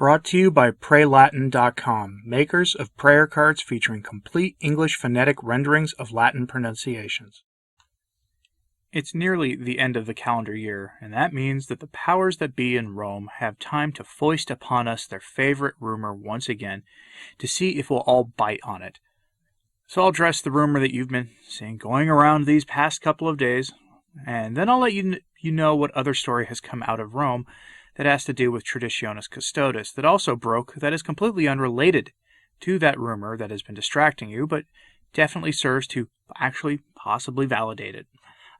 Brought to you by PrayLatin.com, makers of prayer cards featuring complete English phonetic renderings of Latin pronunciations. It's nearly the end of the calendar year, and that means that the powers that be in Rome have time to foist upon us their favorite rumor once again to see if we'll all bite on it. So I'll address the rumor that you've been seeing going around these past couple of days, and then I'll let you know what other story has come out of Rome that has to do with Traditionis Custodes that also broke, that is completely unrelated to that rumor that has been distracting you, but definitely serves to actually possibly validate it.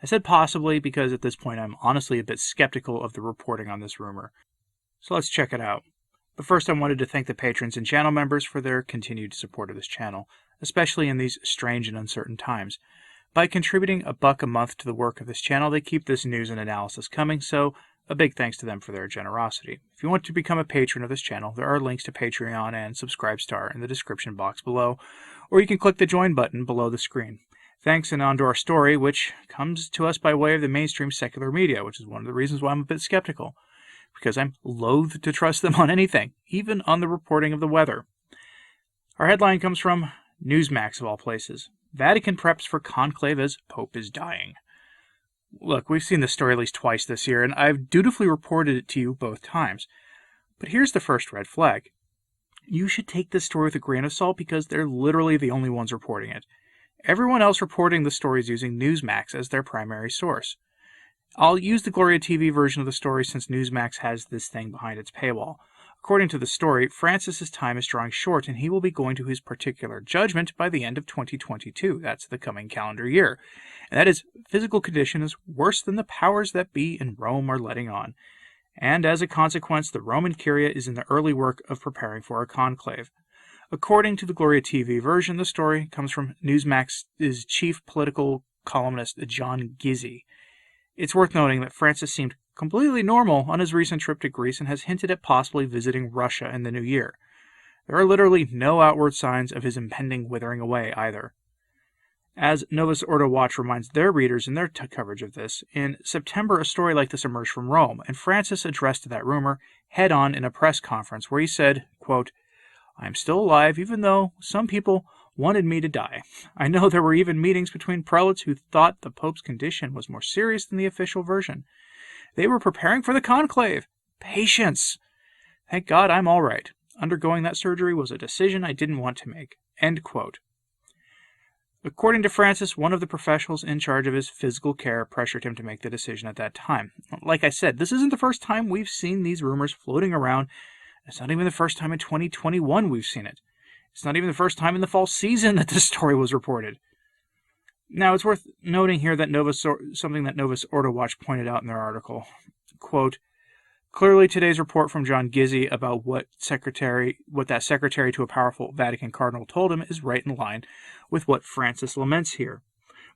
I said possibly because at this point I'm honestly a bit skeptical of the reporting on this rumor. So let's check it out. But first I wanted to thank the patrons and channel members for their continued support of this channel, especially in these strange and uncertain times. By contributing $1 a month to the work of this channel, they keep this news and analysis coming, so a big thanks to them for their generosity. If you want to become a patron of this channel, there are links to Patreon and Subscribestar in the description box below, or you can click the join button below the screen. Thanks, and on to our story, which comes to us by way of the mainstream secular media, which is one of the reasons why I'm a bit skeptical, because I'm loath to trust them on anything, even on the reporting of the weather. Our headline comes from Newsmax, of all places. Vatican preps for conclave as Pope is dying. Look, we've seen this story at least twice this year, and I've dutifully reported it to you both times. But here's the first red flag. You should take this story with a grain of salt because they're literally the only ones reporting it. Everyone else reporting the story is using Newsmax as their primary source. I'll use the Gloria TV version of the story since Newsmax has this thing behind its paywall. According to the story, Francis's time is drawing short and he will be going to his particular judgment by the end of 2022. That's the coming calendar year. And that his physical condition is worse than the powers that be in Rome are letting on. And as a consequence, the Roman Curia is in the early work of preparing for a conclave. According to the Gloria TV version, the story comes from Newsmax's chief political columnist, John Gizzi. It's worth noting that Francis seemed completely normal on his recent trip to Greece and has hinted at possibly visiting Russia in the new year. There are literally no outward signs of his impending withering away either. As Novus Ordo Watch reminds their readers in their coverage of this, in September a story like this emerged from Rome, and Francis addressed that rumor head-on in a press conference where he said, quote, "I am still alive even though some people wanted me to die. I know there were even meetings between prelates who thought the Pope's condition was more serious than the official version. They were preparing for the conclave. Patience! Thank God I'm all right. Undergoing that surgery was a decision I didn't want to make." End quote. According to Francis, one of the professionals in charge of his physical care pressured him to make the decision at that time. Like I said, this isn't the first time we've seen these rumors floating around. It's not even the first time in 2021 we've seen it. It's not even the first time in the fall season that this story was reported. Now, it's worth noting here that something that Novus Ordo Watch pointed out in their article. Quote, "Clearly today's report from John Gizzi about what that secretary to a powerful Vatican cardinal told him is right in line with what Francis laments here.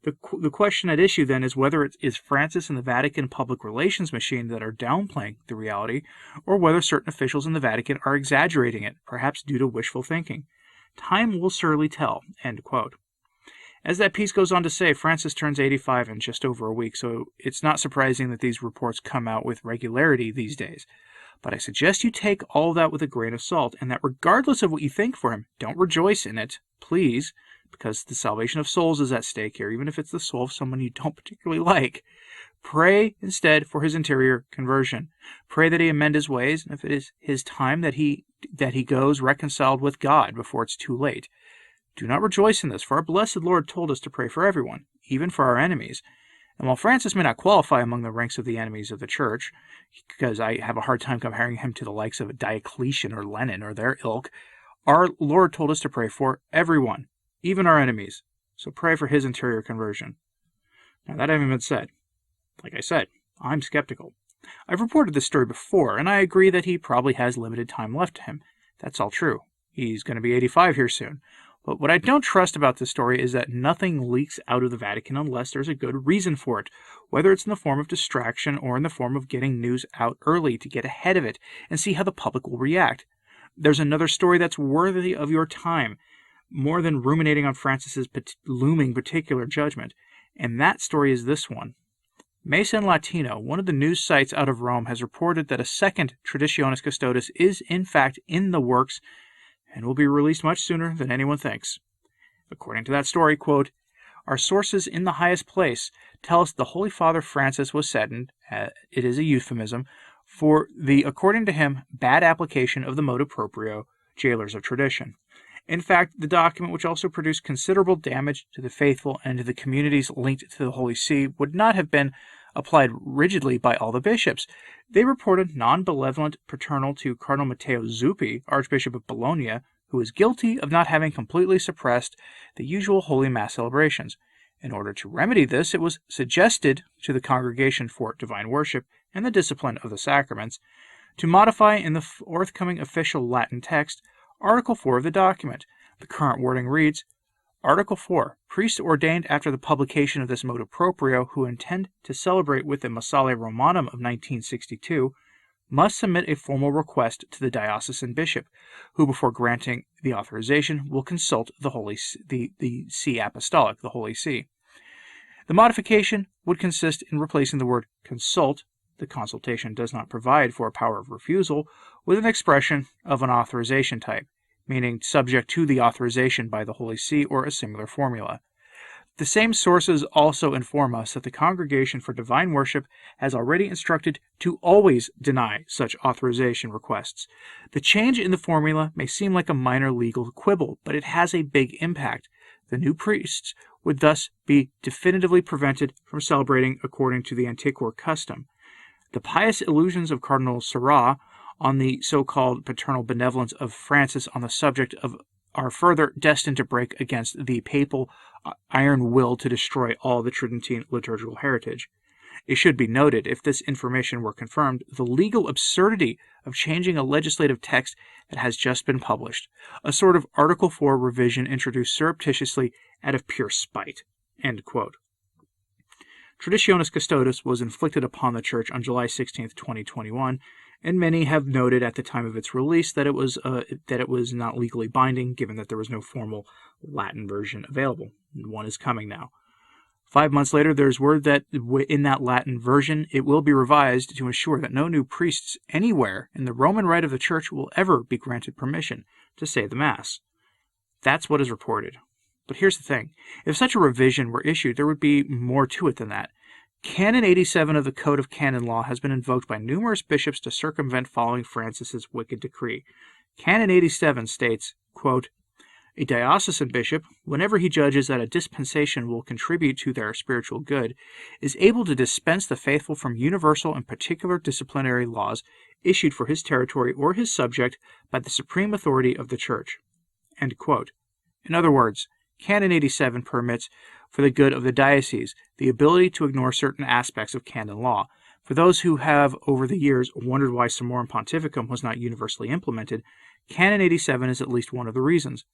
The question at issue then is whether it is Francis and the Vatican public relations machine that are downplaying the reality, or whether certain officials in the Vatican are exaggerating it, perhaps due to wishful thinking. Time will surely tell." End quote. As that piece goes on to say, Francis turns 85 in just over a week, so it's not surprising that these reports come out with regularity these days. But I suggest you take all that with a grain of salt, and that regardless of what you think for him, don't rejoice in it, please, because the salvation of souls is at stake here, even if it's the soul of someone you don't particularly like. Pray instead for his interior conversion. Pray that he amend his ways, and if it is his time that he goes reconciled with God before it's too late. Do not rejoice in this, for our blessed Lord told us to pray for everyone, even for our enemies. And while Francis may not qualify among the ranks of the enemies of the Church, because I have a hard time comparing him to the likes of Diocletian or Lenin or their ilk, our Lord told us to pray for everyone, even our enemies. So pray for his interior conversion. Now that having been said, like I said, I'm skeptical. I've reported this story before, and I agree that he probably has limited time left to him. That's all true. He's going to be 85 here soon. But what I don't trust about this story is that nothing leaks out of the Vatican unless there's a good reason for it, whether it's in the form of distraction or in the form of getting news out early to get ahead of it and see how the public will react. There's another story that's worthy of your time, more than ruminating on Francis's looming particular judgment, and that story is this one. Mason Latino, one of the news sites out of Rome, has reported that a second Traditionis Custodes is in fact in the works and will be released much sooner than anyone thinks. According to that story, quote, "Our sources in the highest place tell us the Holy Father Francis was sentenced, it is a euphemism, for the, according to him, bad application of the motu proprio, jailers of tradition. In fact, the document, which also produced considerable damage to the faithful and to the communities linked to the Holy See, would not have been applied rigidly by all the bishops. They reported non-benevolent paternal to Cardinal Matteo Zuppi, Archbishop of Bologna, who is guilty of not having completely suppressed the usual Holy Mass celebrations. In order to remedy this, it was suggested to the Congregation for Divine Worship and the Discipline of the Sacraments to modify in the forthcoming official Latin text Article 4 of the document. The current wording reads, Article 4. Priests ordained after the publication of this motu proprio who intend to celebrate with the Missale Romanum of 1962 must submit a formal request to the diocesan bishop, who, before granting the authorization, will consult the See Apostolic, the Holy See. The modification would consist in replacing the word consult, the consultation does not provide for a power of refusal, with an expression of an authorization type, meaning subject to the authorization by the Holy See or a similar formula. The same sources also inform us that the Congregation for Divine Worship has already instructed to always deny such authorization requests. The change in the formula may seem like a minor legal quibble, but it has a big impact. The new priests would thus be definitively prevented from celebrating according to the antiquar custom. The pious illusions of Cardinal Sarah on the so-called paternal benevolence of Francis on the subject of are further destined to break against the papal iron will to destroy all the Tridentine liturgical heritage. It should be noted, if this information were confirmed, the legal absurdity of changing a legislative text that has just been published, a sort of Article 4 revision introduced surreptitiously out of pure spite." End quote. Traditionis Custodes was inflicted upon the Church on July 16, 2021, and many have noted at the time of its release that it was not legally binding, given that there was no formal Latin version available. One is coming now. 5 months later, there's word that in that Latin version, it will be revised to ensure that no new priests anywhere in the Roman Rite of the Church will ever be granted permission to say the Mass. That's what is reported. But here's the thing. If such a revision were issued, there would be more to it than that. Canon 87 of the Code of Canon Law has been invoked by numerous bishops to circumvent following Francis's wicked decree. Canon 87 states, quote, "A diocesan bishop, whenever he judges that a dispensation will contribute to their spiritual good, is able to dispense the faithful from universal and particular disciplinary laws issued for his territory or his subject by the supreme authority of the Church." End quote. In other words, Canon 87 permits, for the good of the diocese, the ability to ignore certain aspects of canon law. For those who have, over the years, wondered why Summorum Pontificum was not universally implemented, Canon 87 is at least one of the reasons.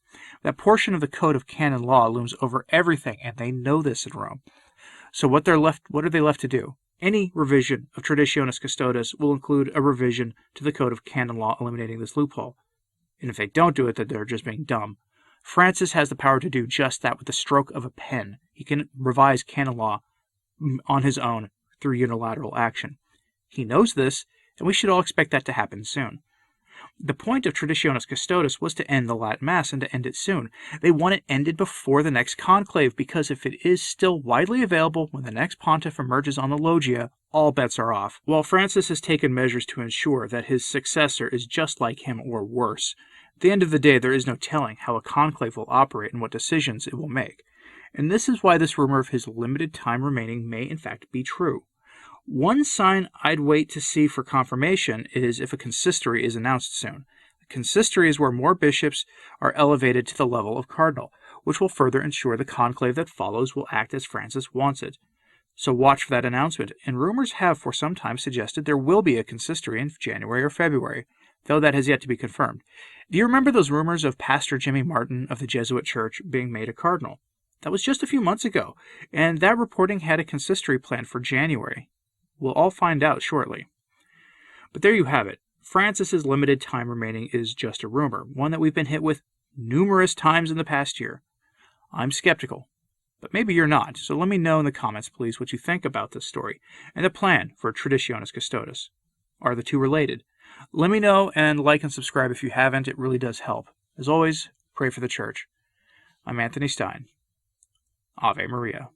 That portion of the Code of Canon Law looms over everything, and they know this in Rome. So what are they left to do? Any revision of Traditionis Custodes will include a revision to the Code of Canon Law eliminating this loophole. And if they don't do it, then they're just being dumb. Francis has the power to do just that with the stroke of a pen. He can revise canon law on his own through unilateral action. He knows this, and we should all expect that to happen soon. The point of Traditionis Custodes was to end the Latin Mass and to end it soon. They want it ended before the next conclave, because if it is still widely available when the next pontiff emerges on the loggia, all bets are off. While Francis has taken measures to ensure that his successor is just like him or worse, at the end of the day, there is no telling how a conclave will operate and what decisions it will make. And this is why this rumor of his limited time remaining may in fact be true. One sign I'd wait to see for confirmation is if a consistory is announced soon. A consistory is where more bishops are elevated to the level of cardinal, which will further ensure the conclave that follows will act as Francis wants it. So watch for that announcement, and rumors have for some time suggested there will be a consistory in January or February, though that has yet to be confirmed. Do you remember those rumors of Pastor Jimmy Martin of the Jesuit Church being made a cardinal? That was just a few months ago, and that reporting had a consistory planned for January. We'll all find out shortly. But there you have it. Francis's limited time remaining is just a rumor, one that we've been hit with numerous times in the past year. I'm skeptical, But maybe you're not, so let me know in the comments, please, what you think about this story and the plan for Traditionis Custodes. Are the two related? Let me know, and like and subscribe if you haven't. It really does help. As always, pray for the church. I'm Anthony Stine. Ave Maria.